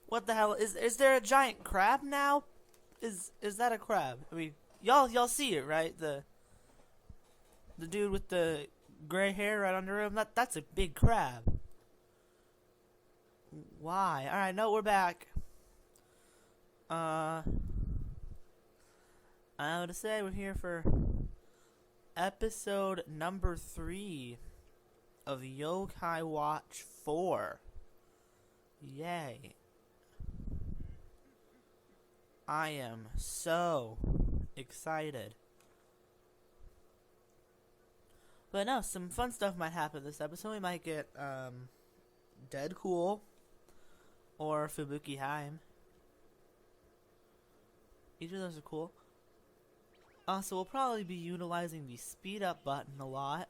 What the hell is there a giant crab now? Is that a crab? I mean, y'all see it, right? The dude with the gray hair right under him. That's a big crab. Why? All right, no, we're back. I would say we're here for episode number 3 of Yokai Watch 4. Yay. I am so excited. But no, some fun stuff might happen this episode. We might get Dead Cool or Fubuki Haim. Each of those are cool. So we'll probably be utilizing the speed up button a lot,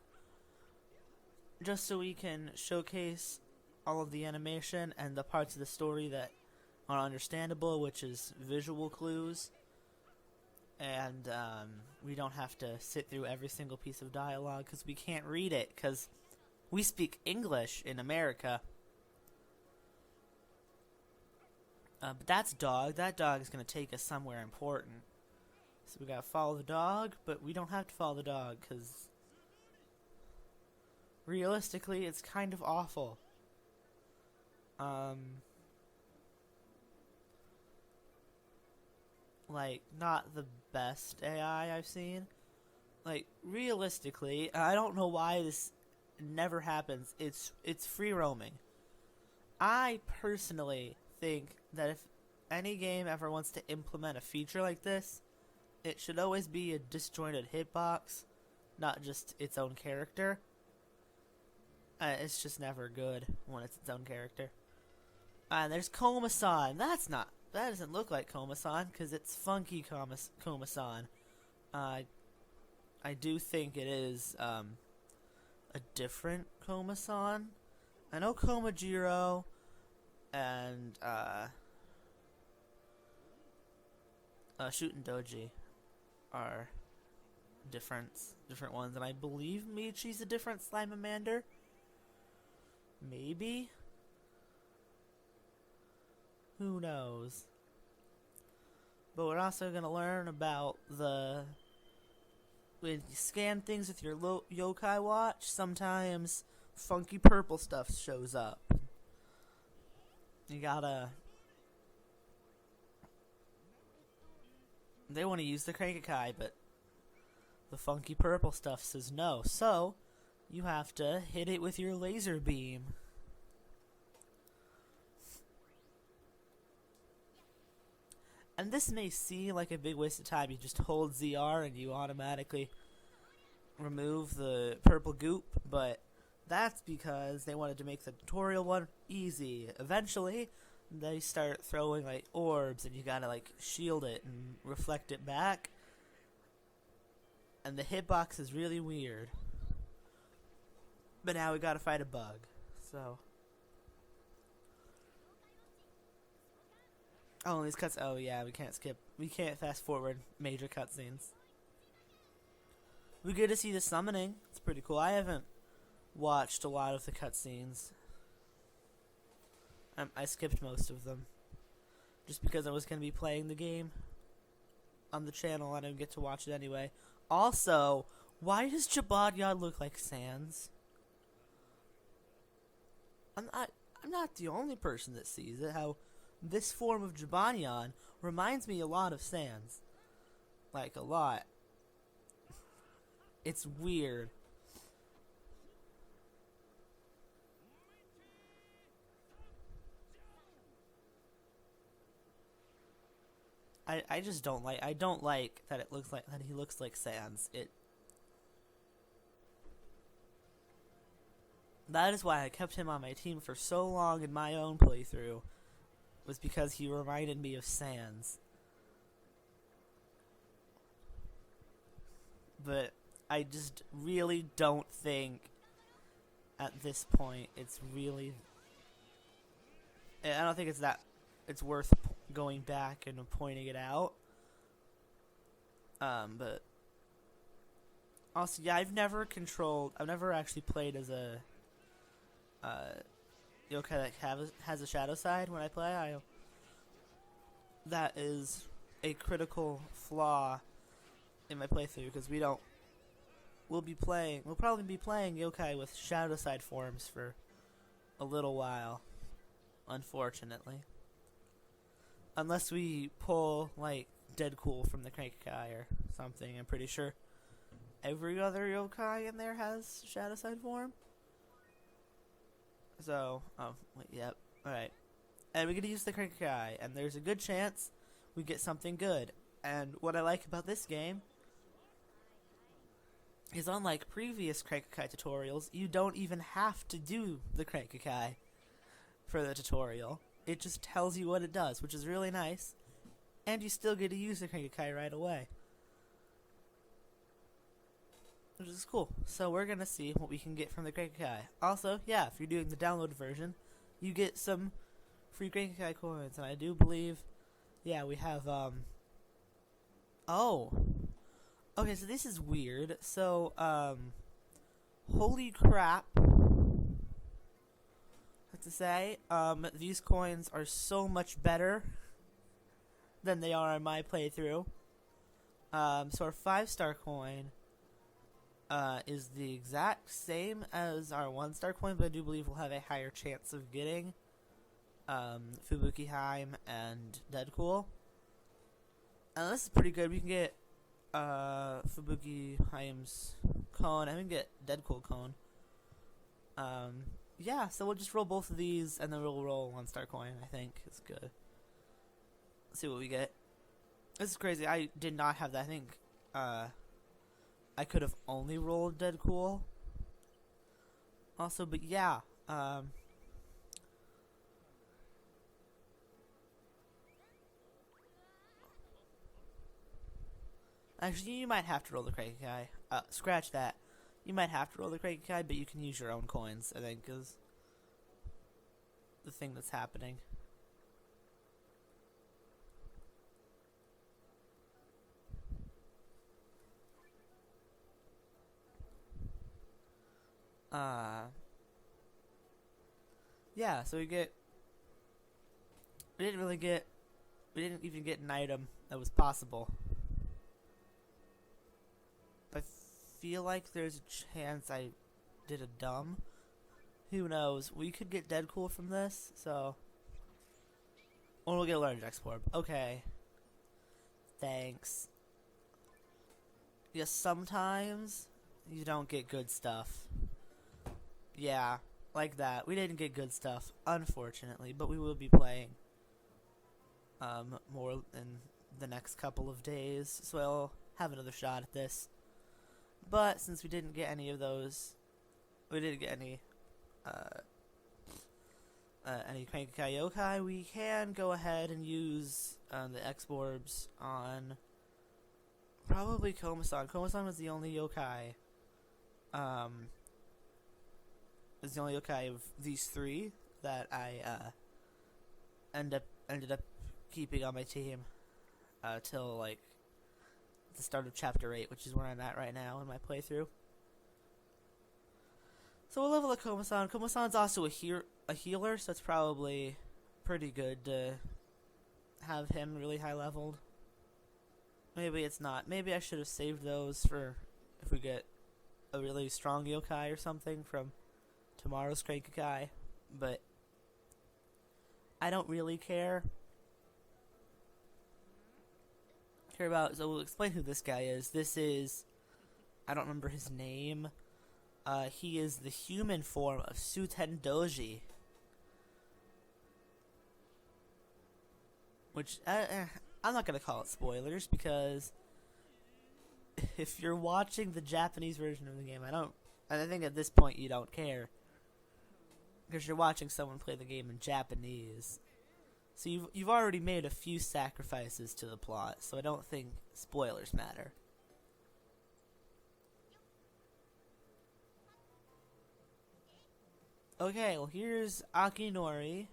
just so we can showcase all of the animation and the parts of the story that are understandable, which is visual clues, and we don't have to sit through every single piece of dialogue because we can't read it because we speak English in America. But that's dog. That dog is going to take us somewhere important. So we gotta follow the dog, but we don't have to follow the dog because realistically, it's kind of awful. Like, not the best AI I've seen. Like, realistically, I don't know why this never happens. It's free roaming. I personally think that if any game ever wants to implement a feature like this, it should always be a disjointed hitbox, not just its own character. It's just never good when it's its own character. And there's Koma-san. That doesn't look like Koma-san because it's funky Koma-san. I do think it is a different Koma-san. I know Komajiro and Shootin' Doji are different ones, and I believe Michi's a different Slimamander. Maybe? Who knows? But we're also going to learn about when you scan things with your Yokai Watch, sometimes funky purple stuff shows up. You gotta... They want to use the Crank-a-kai, but the funky purple stuff says no. So, you have to hit it with your laser beam. And this may seem like a big waste of time. You just hold ZR and you automatically remove the purple goop, but that's because they wanted to make the tutorial one easy. Eventually, they start throwing like orbs and you gotta like shield it and reflect it back. And the hitbox is really weird. But now we gotta fight a bug. So. Oh, these cuts. Oh, yeah, we can't fast forward major cutscenes. We get to see the summoning. It's pretty cool. I haven't watched a lot of the cutscenes. I skipped most of them. Just because I was going to be playing the game on the channel. I didn't get to watch it anyway. Also, why does Jabadya look like Sans? I'm not the only person that sees it. How this form of Jibanyan reminds me a lot of Sans. Like, a lot. It's weird. I just don't like that it looks like that he looks like Sans. That is why I kept him on my team for so long in my own playthrough. Was because he reminded me of Sans. But I just really don't think at this point it's really... I don't think it's worth going back and pointing it out. But also, yeah, I've never actually played as a yokai that has a shadow side when I play. that is a critical flaw in my playthrough, because we'll probably be playing yokai with shadow side forms for a little while, unfortunately. Unless we pull, like, Deadpool from the Crank-a-kai or something. I'm pretty sure every other yokai in there has shadow side form. So, yep, alright. And we get to use the Crank-a-kai, and there's a good chance we get something good. And what I like about this game is, unlike previous Crank-a-kai tutorials, you don't even have to do the Crank-a-kai for the tutorial. It just tells you what it does, which is really nice. And you still get to use the Crank-a-kai right away, which is cool. So we're going to see what we can get from the Crank-a-kai. Also, yeah, if you're doing the download version, you get some free Crank-a-kai coins. And I do believe, yeah, we have, oh. Okay, so this is weird. So, holy crap. I have to say, these coins are so much better than they are in my playthrough. So our 5-star coin is the exact same as our 1-star coin, but I do believe we'll have a higher chance of getting Fubuki Heim and Deadcool. And this is pretty good. We can get Fubuki Heim's cone, and we can get Deadcool cone. Yeah, so we'll just roll both of these, and then we'll roll 1-star coin. I think it's good. Let's see what we get. This is crazy. I did not have that. I think I could have only rolled Deadcool. Also, but yeah. Actually, you might have to roll the Crank-a-kai. Scratch that. You might have to roll the Crank-a-kai, but you can use your own coins, I think, is the thing that's happening. Yeah, so we didn't even get an item that was possible. I feel like there's a chance I did a dumb. Who knows? We could get Deadcool from this, so. Or we'll get a large X-Orb. Okay. Thanks. Yes, sometimes you don't get good stuff. Yeah, like that. We didn't get good stuff, unfortunately, but we will be playing more in the next couple of days, so I'll have another shot at this. But since we didn't get any of those, we didn't get any Crank-a-kai yokai, we can go ahead and use the X-Orbs on probably Komasan. Komasan was the only yokai of these three that I ended up keeping on my team till like the start of Chapter 8, which is where I'm at right now in my playthrough. So we'll level up Komasan. Komasan's also a healer, so it's probably pretty good to have him really high leveled. Maybe it's not. Maybe I should have saved those for if we get a really strong yokai or something from tomorrow's Crank-a-kai, but I don't really care. So we'll explain who this guy is. This is, I don't remember his name. He is the human form of Suten Doji, which I'm not gonna call it spoilers, because if you're watching the Japanese version of the game, I think at this point you don't care, because you're watching someone play the game in Japanese. So you've already made a few sacrifices to the plot, so I don't think spoilers matter. Okay, well here's Akinori,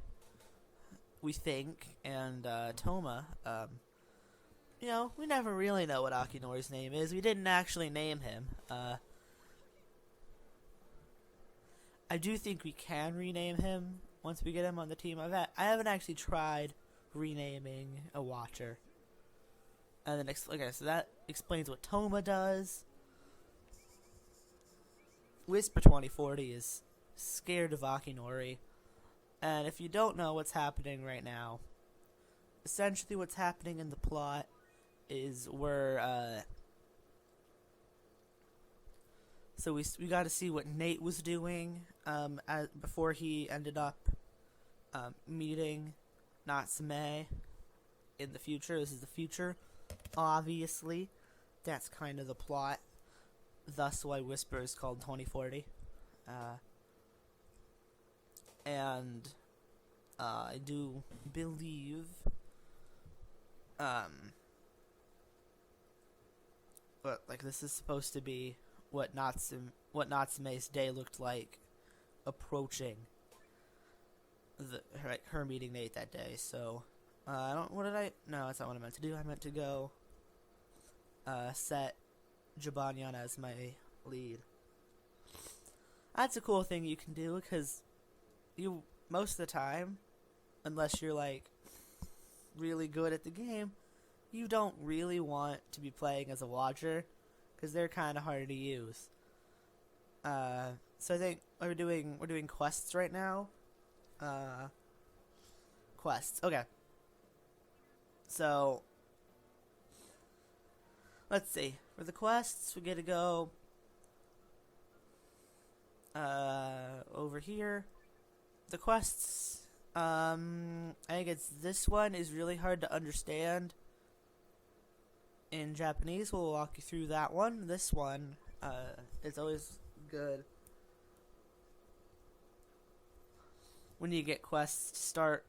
we think, and Toma. You know, we never really know what Akinori's name is. We didn't actually name him. I do think we can rename him once we get him on the team. I haven't actually tried renaming a watcher. And then, okay, so that explains what Toma does. Whisper 2040 is scared of Akinori. And if you don't know what's happening right now, essentially what's happening in the plot is so we got to see what Nate was doing before he ended up meeting Natsume in the future. This is the future, obviously. That's kind of the plot. Thus why Whisper is called 2040. And I do believe but like this is supposed to be what Natsume's day looked like approaching her meeting Nate that day. So no, that's not what I meant to do. I meant to go set Jibanyan as my lead. That's a cool thing you can do, because you, most of the time, unless you're like really good at the game, you don't really want to be playing as a watcher, because they're kind of hard to use. So I think we're doing quests right now. Quests. Okay. So let's see. For the quests, we get to go over here. The quests, I think it's this one is really hard to understand in Japanese. We'll walk you through that one. This one is always good when you get quests to start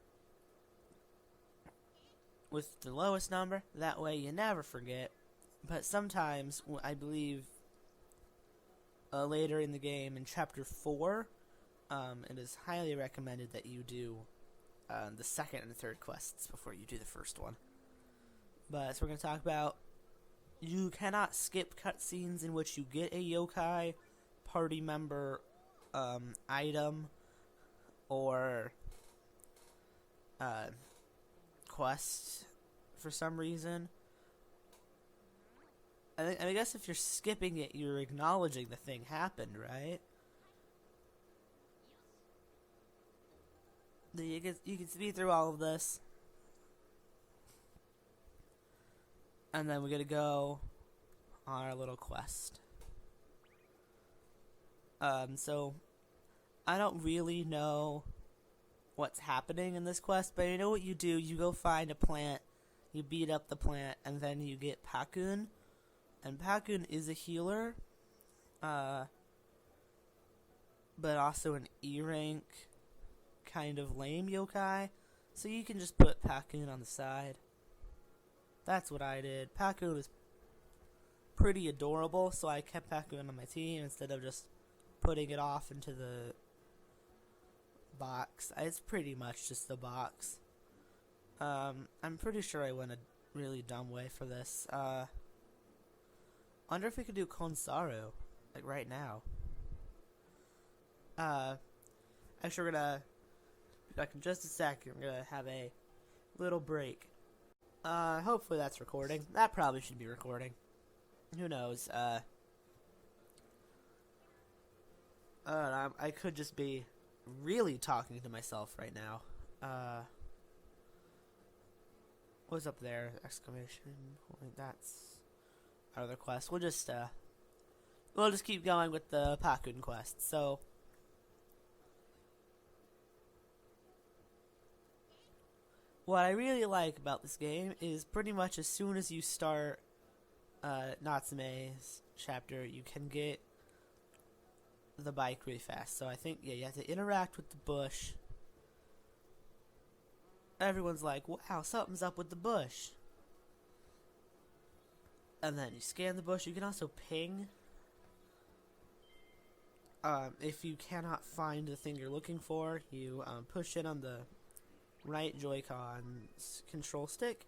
with the lowest number. That way you never forget. But sometimes, I believe, later in the game, in Chapter 4, it is highly recommended that you do the second and third quests before you do the first one. But, so we're going to talk about, you cannot skip cutscenes in which you get a yokai, party member, item, or quest for some reason. I guess if you're skipping it, you're acknowledging the thing happened, right? You can speed through all of this, and then we're gonna go on our little quest. So I don't really know what's happening in this quest, but you know what you do? You go find a plant, you beat up the plant, and then you get Pakun. And Pakun is a healer, but also an E-rank kind of lame yokai. So you can just put Pakun on the side. That's what I did. Pakun was pretty adorable, so I kept Pakun on my team instead of just putting it off into the box. It's pretty much just the box. I'm pretty sure I went a really dumb way for this. Wonder if we could do Konsaru, like right now. Actually, we're gonna be back in just a second. We're gonna have a little break. Hopefully that's recording. That probably should be recording. Who knows? I could just be really talking to myself right now. What's up there? Exclamation point. That's other quest. We'll just keep going with the Pakun quest. So what I really like about this game is pretty much as soon as you start Natsume's chapter, you can get the bike really fast. So I think, yeah, you have to interact with the bush. Everyone's like, wow, something's up with the bush. And then you scan the bush. You can also ping. If you cannot find the thing you're looking for, you push in on the right Joy-Con's control stick.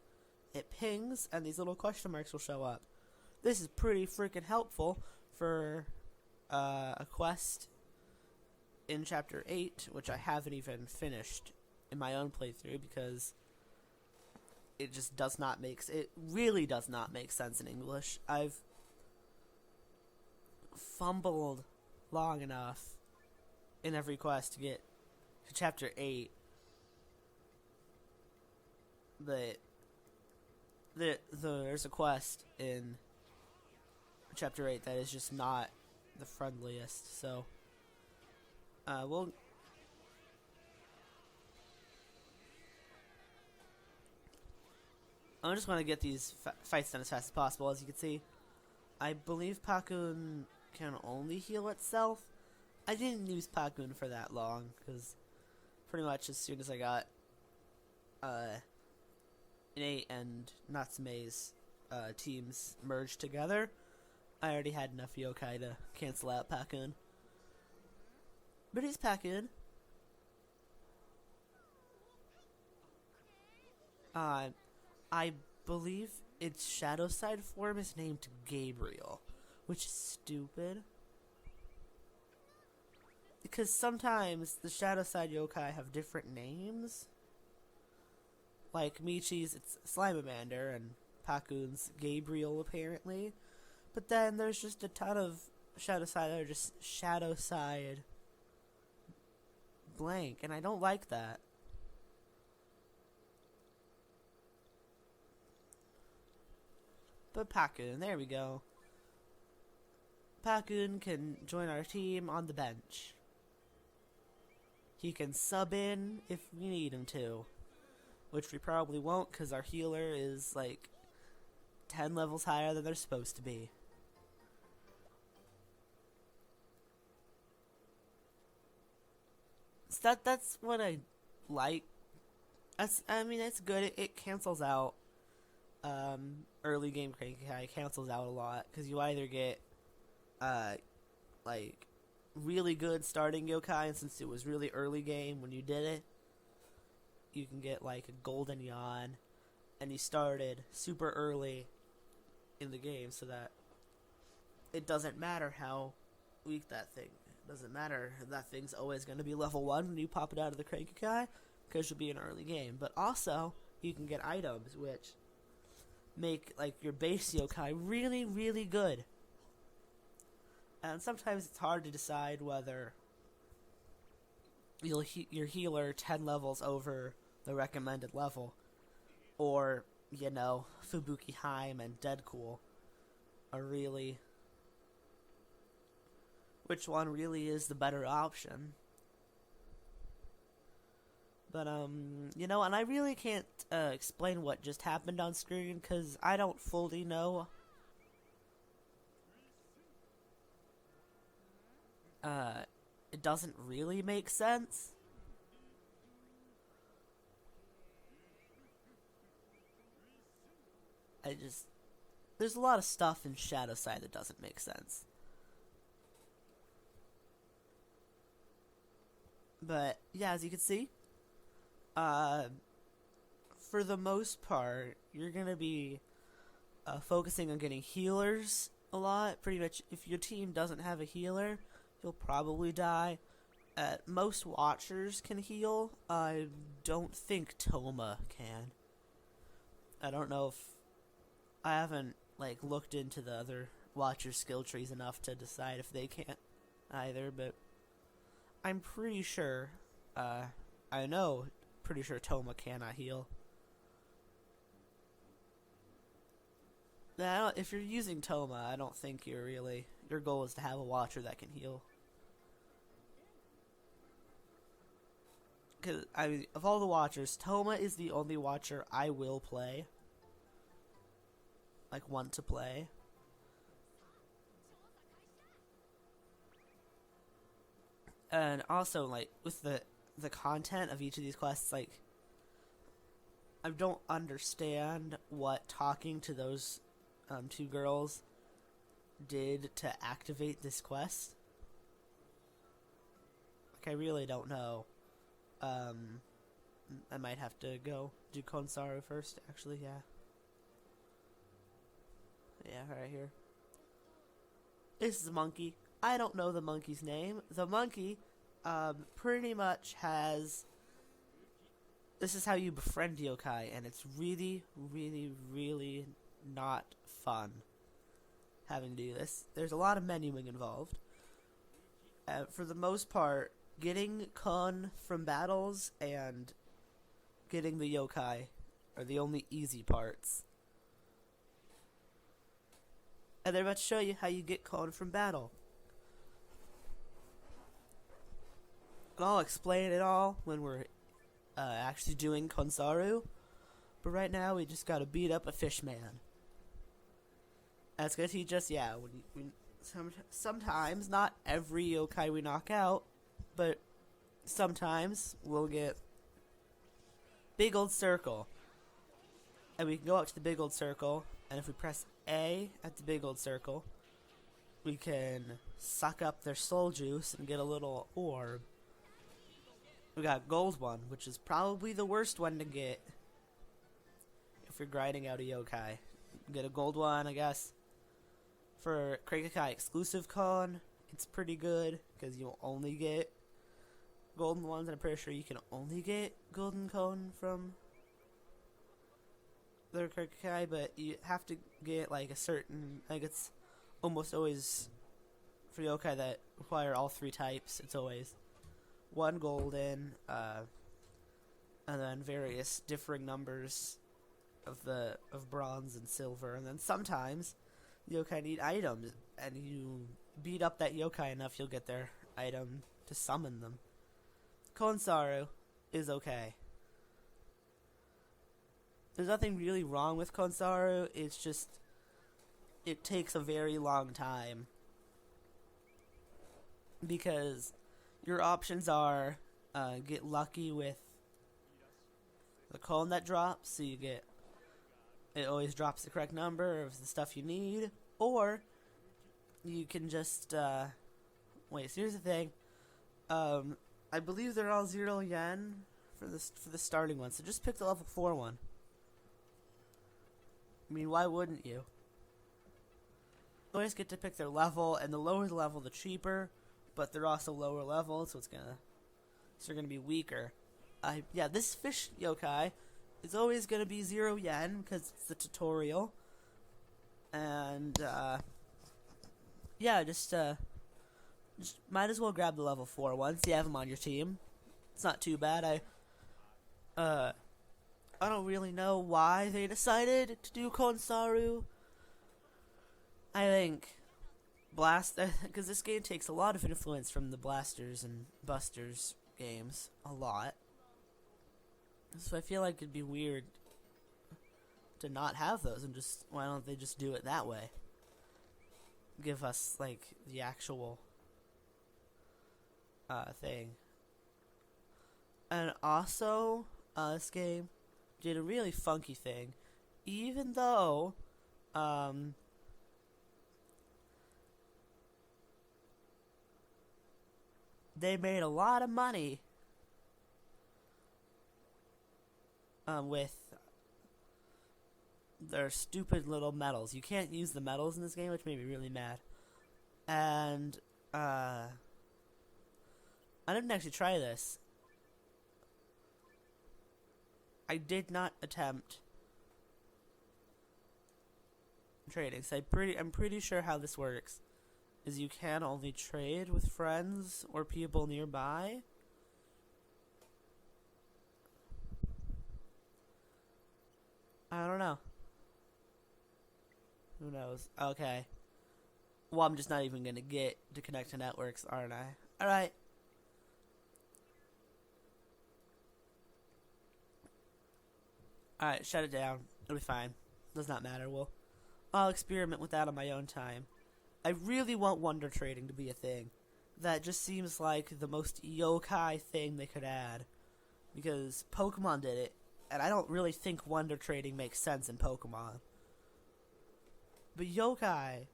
It pings, and these little question marks will show up. This is pretty freaking helpful for a quest in Chapter 8, which I haven't even finished in my own playthrough, because it just does not make it really does not make sense in English. I've fumbled long enough in every quest to get to chapter 8 that there's a quest in chapter 8 that is just not the friendliest. So we'll I just want to get these fights done as fast as possible. As you can see, I believe Pakun can only heal itself. I didn't use Pakun for that long, because pretty much as soon as I got Nate and Natsume's teams merged together, I already had enough yokai to cancel out Pakun. But he's Pakun. I believe its shadow side form is named Gabriel, which is stupid. Because sometimes the shadow side yokai have different names. Like Michi's, it's Slimamander, and Pakun's Gabriel, apparently. But then there's just a ton of shadow side that are just shadow side blank, and I don't like that. But Pakun, there we go. Pakun can join our team on the bench. He can sub in if we need him to. Which we probably won't, because our healer is like 10 levels higher than they're supposed to be. So that's what I like. It's good. It cancels out early game cranky high, cancels out a lot, because you either get like really good starting yokai, and since it was really early game when you did it, you can get like a golden yawn, and you started super early in the game, so that it doesn't matter how weak that thing. It doesn't matter, that thing's always going to be level 1 when you pop it out of the cranky guy, because you'll be in early game. But also, you can get items which make like your base yokai really, really good. And sometimes it's hard to decide whether you'll your healer 10 levels over the recommended level, or, you know, Fubuki Heim and Deadcool are really, which one really is the better option. But, you know, and I really can't explain what just happened on screen, because I don't fully know. It doesn't really make sense. There's a lot of stuff in Shadow Side that doesn't make sense. But, yeah, as you can see, for the most part, you're going to be focusing on getting healers a lot. Pretty much, if your team doesn't have a healer, you'll probably die. Most watchers can heal. I don't think Toma can. I don't know if... I haven't, like, looked into the other watcher skill trees enough to decide if they can't either, but I'm pretty sure, pretty sure Toma cannot heal. Now, if you're using Toma, I don't think your goal is to have a watcher that can heal. Because, of all the watchers, Toma is the only watcher I will play. Like, want to play. And also, like, with the content of each of these quests, like, I don't understand what talking to those two girls did to activate this quest. Like, I really don't know. I might have to go do Konsaru first, actually, yeah. Yeah, right here. This is a monkey. I don't know the monkey's name. The monkey, pretty much has this is how you befriend yokai, and it's really, really, really not fun having to do this. There's a lot of menuing involved. For the most part, getting Kon from battles and getting the yokai are the only easy parts. And they're about to show you how you get Kon from battle. And I'll explain it all when we're actually doing Konsaru. But right now, we just gotta beat up a fish man. That's gonna teach us, yeah, sometimes, not every yokai we knock out, but sometimes we'll get big old circle. And we can go up to the big old circle, and if we press A at the big old circle, we can suck up their soul juice and get a little orb. We got gold one, which is probably the worst one to get if you're grinding out a yokai. Get a gold one, I guess. For Krakakai exclusive Kon, it's pretty good because you'll only get golden ones, and I'm pretty sure you can only get golden Kon from their Krakakai, but you have to get like a certain, like it's almost always for yokai that require all three types. It's always one golden, and then various differing numbers of bronze and silver, and then sometimes yokai need items, and you beat up that yokai enough, you'll get their item to summon them. Konsaru is okay. There's nothing really wrong with Konsaru, it's just it takes a very long time because your options are get lucky with the Kon that drops, so you get it always drops the correct number of the stuff you need, or you can just wait. So here's the thing, I believe they're all 0 yen for the starting one, so just pick the level 4 one. I mean, why wouldn't you? You always get to pick their level, and the lower the level, the cheaper. But they're also lower level, so they're gonna be weaker. Yeah, this fish yokai is always gonna be 0 yen because it's the tutorial. And yeah, just might as well grab the level 4 once you have them on your team. It's not too bad. I don't really know why they decided to do Konsaru. I think because this game takes a lot of influence from the Blasters and Busters games, a lot. So I feel like it'd be weird to not have those, and just why don't they just do it that way? Give us like the actual thing. And also, this game did a really funky thing, even though they made a lot of money with their stupid little medals. You can't use the medals in this game, which made me really mad. And I didn't actually try this. I did not attempt trading. So I'm pretty sure how this works is you can only trade with friends or people nearby. I don't know. Who knows? Okay. Well, I'm just not even gonna get to connect to networks, aren't I? Alright. Alright, shut it down. It'll be fine. Does not matter. I'll experiment with that on my own time. I really want wonder trading to be a thing. That just seems like the most yokai thing they could add. Because Pokemon did it, and I don't really think wonder trading makes sense in Pokemon. But yokai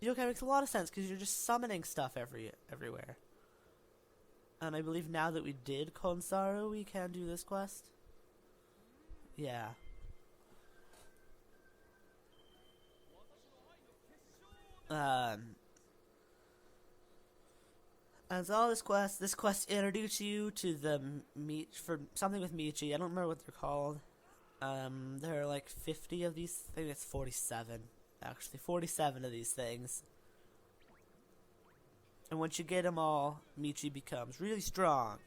makes a lot of sense because you're just summoning stuff everywhere. And I believe now that we did Konsaru, we can do this quest. Yeah. As all this quest introduces you to the meet for something with Michi. I don't remember what they're called. There are like 50 of these. I think it's 47. Actually, 47 of these things. And once you get them all, Michi becomes really strong.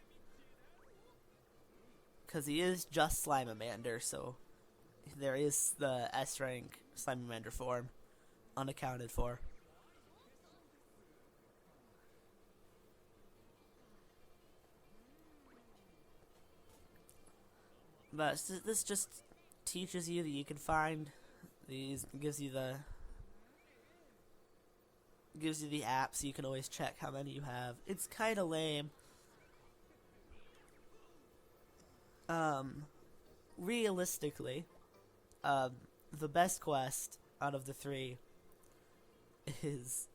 Because he is just Slimeamander, so there is the S rank Slimeamander form unaccounted for. But this just teaches you that you can find these, gives you the app so you can always check how many you have. It's kind of lame. Realistically, the best quest out of the three is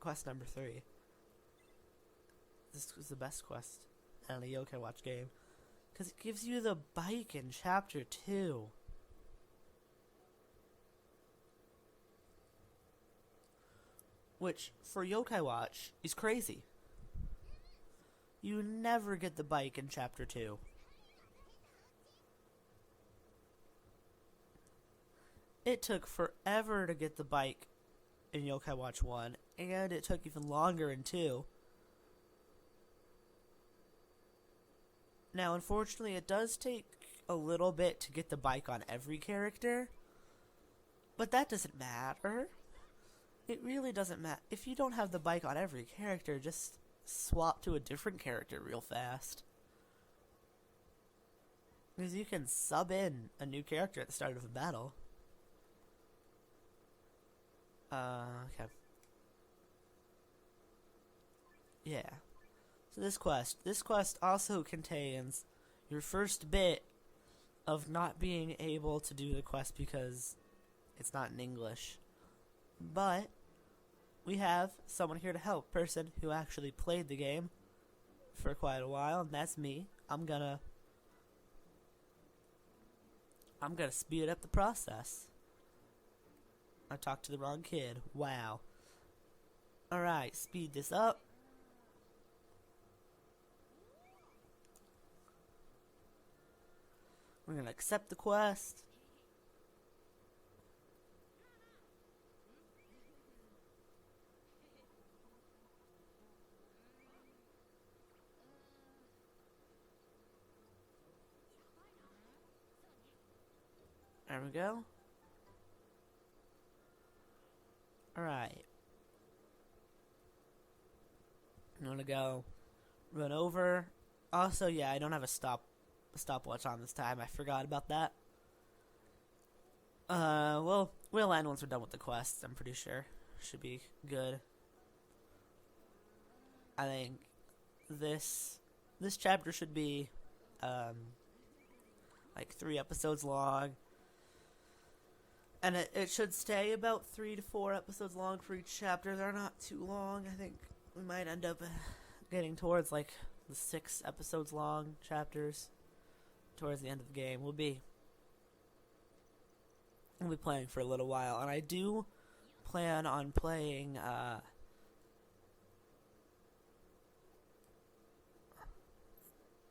quest number 3. This was the best quest in a Yokai Watch game. Because it gives you the bike in Chapter 2. Which, for Yokai Watch, is crazy. You never get the bike in Chapter 2. It took forever to get the bike in Yokai Watch 1, and it took even longer in 2. Now, unfortunately, it does take a little bit to get the bike on every character, but that doesn't matter. It really doesn't matter. If you don't have the bike on every character, just swap to a different character real fast. Because you can sub in a new character at the start of a battle. Okay. Yeah. So this quest also contains your first bit of not being able to do the quest because it's not in English. But we have someone here to help, person who actually played the game for quite a while, and that's me. I'm gonna speed up the process. I talked to the wrong kid. Wow. Alright, speed this up. We're gonna accept the quest. There we go. Alright. I'm gonna go run over. Also, yeah, I don't have a stopwatch on this time. I forgot about that. Well, we'll end once we're done with the quests, I'm pretty sure. Should be good. I think this chapter should be like 3 episodes long. And it should stay about 3 to 4 episodes long for each chapter. They're not too long. I think we might end up getting towards like the 6 episodes long chapters towards the end of the game. We'll be playing for a little while, and I do plan on playing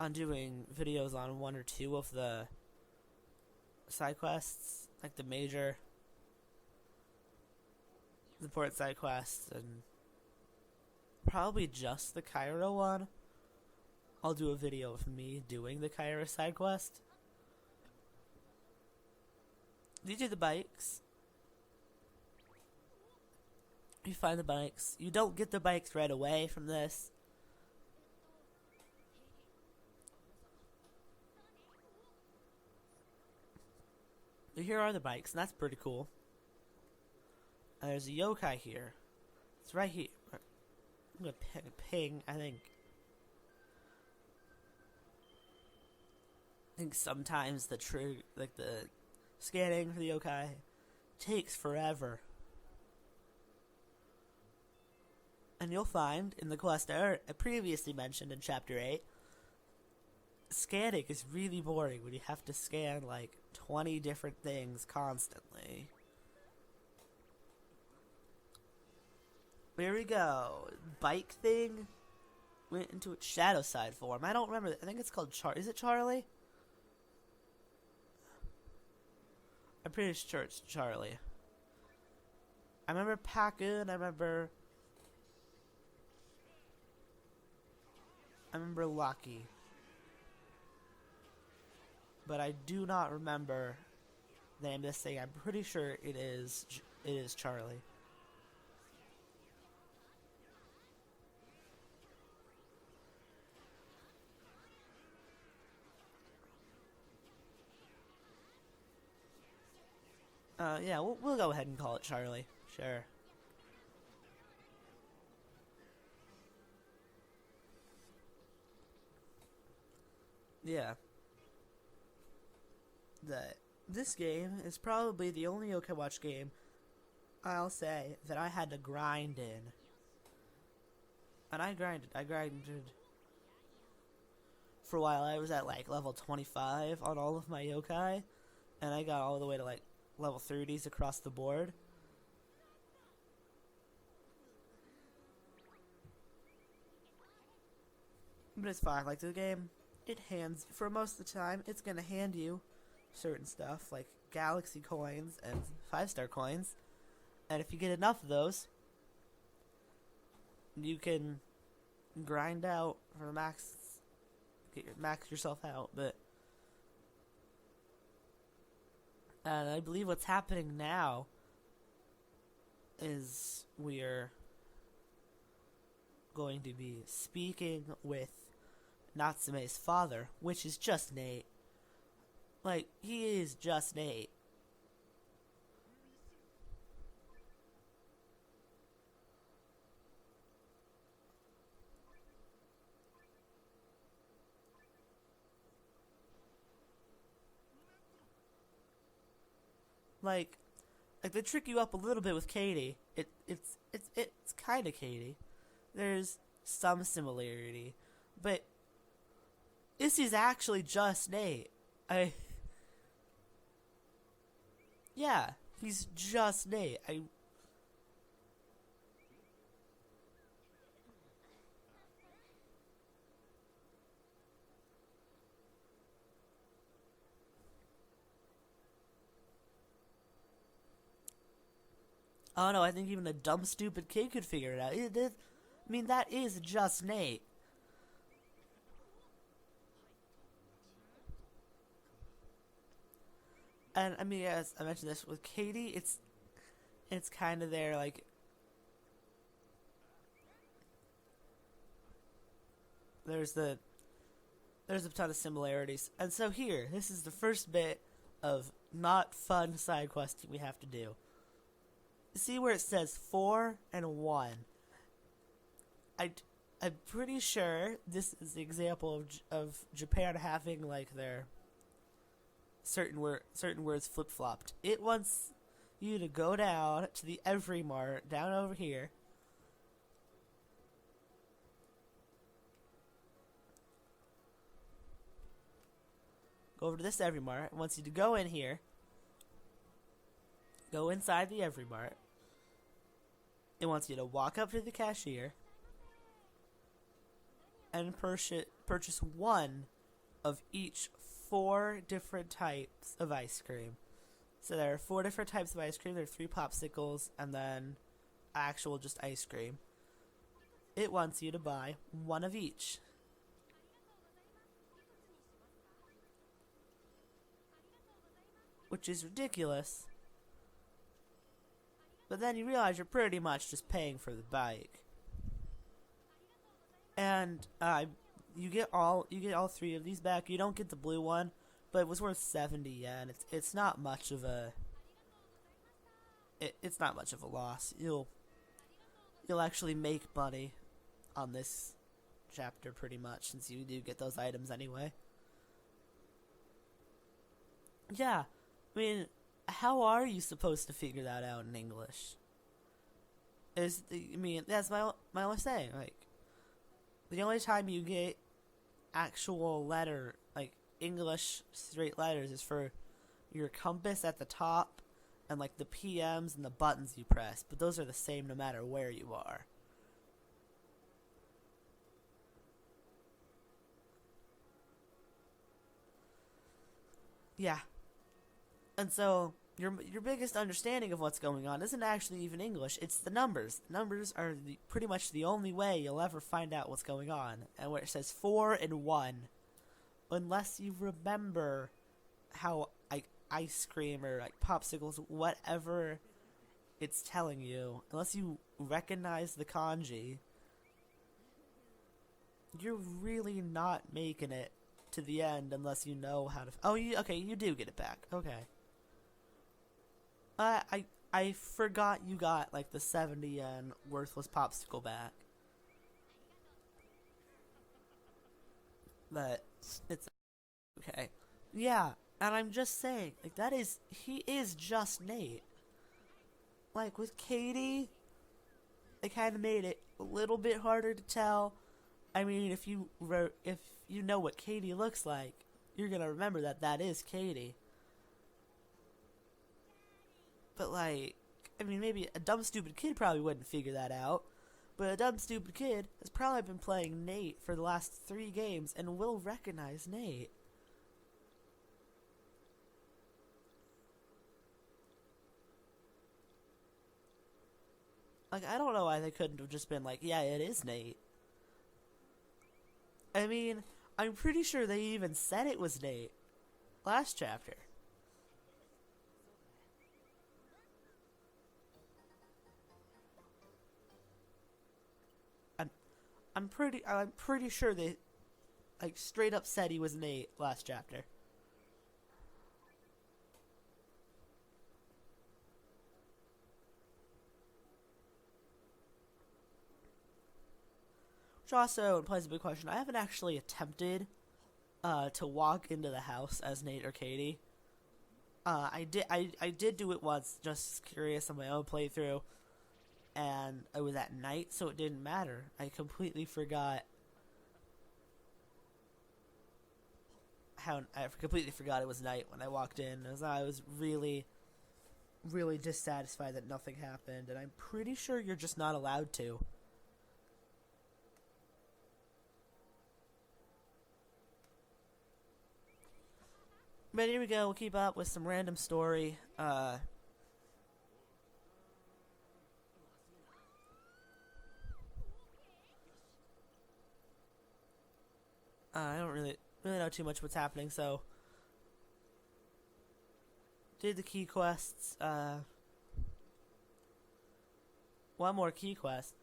on doing videos on 1 or 2 of the side quests, like the major important side quests, and probably just the Kyra one. I'll do a video of me doing the Kyra side quest. These are the bikes. You find the bikes. You don't get the bikes right away from this. But here are the bikes, and that's pretty cool. There's a yokai here. It's right here. I'm gonna ping, I think sometimes the scanning for the yokai takes forever. And you'll find in the quest I previously mentioned in Chapter 8, scanning is really boring when you have to scan like 20 different things constantly. Here we go. Bike thing. went into its shadow side form. I don't remember. I think it's called Is it Charlie? I'm pretty sure it's Charlie. I remember Pakun. I remember Lucky. But I do not remember the name of this thing. I'm pretty sure it is Charlie. Yeah, we'll go ahead and call it Charlie. Sure. Yeah. That this game is probably the only Yokai Watch game I'll say that I had to grind in. And I grinded for a while. I was at like level 25 on all of my yokai, and I got all the way to like level 30s across the board. But it's fine. Like the game, it hands for most of the time. It's gonna hand you certain stuff like galaxy coins and 5-star coins, and if you get enough of those, you can grind out for max yourself out. But and I believe what's happening now is we're going to be speaking with Natsume's father, which is just Nate. Like, he is just Nate. Like, they trick you up a little bit with Katie. It's kind of Katie. There's some similarity, but this is actually just Nate. Yeah, he's just Nate. Oh no, I think even a dumb, stupid kid could figure it out. I mean, that is just Nate. And I mean, as I mentioned this with Katie, it's kind of there. Like, there's the there's a ton of similarities. And so here, this is the first bit of not fun side questing we have to do. See where it says 4 and 1. I, I'm pretty sure this is the example of Japan having like their certain words flip flopped. It wants you to go down to the Every Mart down over here. Go over to this Every Mart. It wants you to go in here. Go inside the Every Mart. It wants you to walk up to the cashier and purchase one of each 4 different types of ice cream. So there are 4 different types of ice cream. There are 3 popsicles and then actual just ice cream. It wants you to buy one of each. Which is ridiculous. But then you realize you're pretty much just paying for the bike. And you get all 3 of these back. You don't get the blue one, but it was worth 70 yen. It's not much of a it's not much of a loss. You'll actually make money on this chapter pretty much, since you do get those items anyway. Yeah, I mean, how are you supposed to figure that out in English? I mean, that's my only saying. Like, the only time you get actual letter, like English straight letters, is for your compass at the top and like the PMs and the buttons you press. But those are the same no matter where you are. Yeah. And so your biggest understanding of what's going on isn't actually even English. It's the numbers. Numbers are pretty much the only way you'll ever find out what's going on. And where it says 4 and 1, unless you remember how like ice cream or like popsicles, whatever it's telling you, unless you recognize the kanji, you're really not making it to the end unless you know how to. Oh, okay? You do get it back. Okay. I forgot you got like the 70 yen worthless popsicle back, but it's okay. Yeah, and I'm just saying, like he is just Nate. Like with Katie, they kind of made it a little bit harder to tell. I mean, if you know what Katie looks like, you're gonna remember that that is Katie. But like, I mean, maybe a dumb stupid kid probably wouldn't figure that out. But a dumb stupid kid has probably been playing Nate for the last 3 games and will recognize Nate. Like, I don't know why they couldn't have just been like, yeah, it is Nate. I mean, I'm pretty sure they even said it was Nate last chapter. I'm I'm pretty sure they like straight up said he was Nate last chapter. Which also implies a big question. I haven't actually attempted to walk into the house as Nate or Katie. I did do it once, just curious on my own playthrough, and it was at night, so it didn't matter. I completely forgot how I completely forgot it was night when I walked in. As I was really, really dissatisfied that nothing happened, and I'm pretty sure you're just not allowed to. But here we go. We'll keep up with some random story. I don't really know too much what's happening, so did the key quests. One more key quest.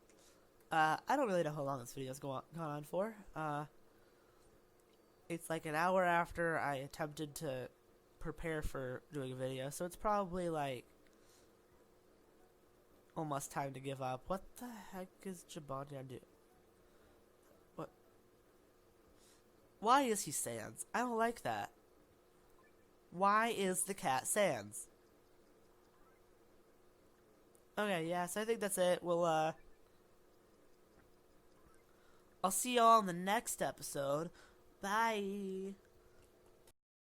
I don't really know how long this video's gone on for. It's like an hour after I attempted to prepare for doing a video, so it's probably like almost time to give up. What the heck is Jabonjan doing? What? Why is he Sans? I don't like that. Why is the cat Sans? Okay, yeah, so I think that's it. I'll see y'all in the next episode. Bye.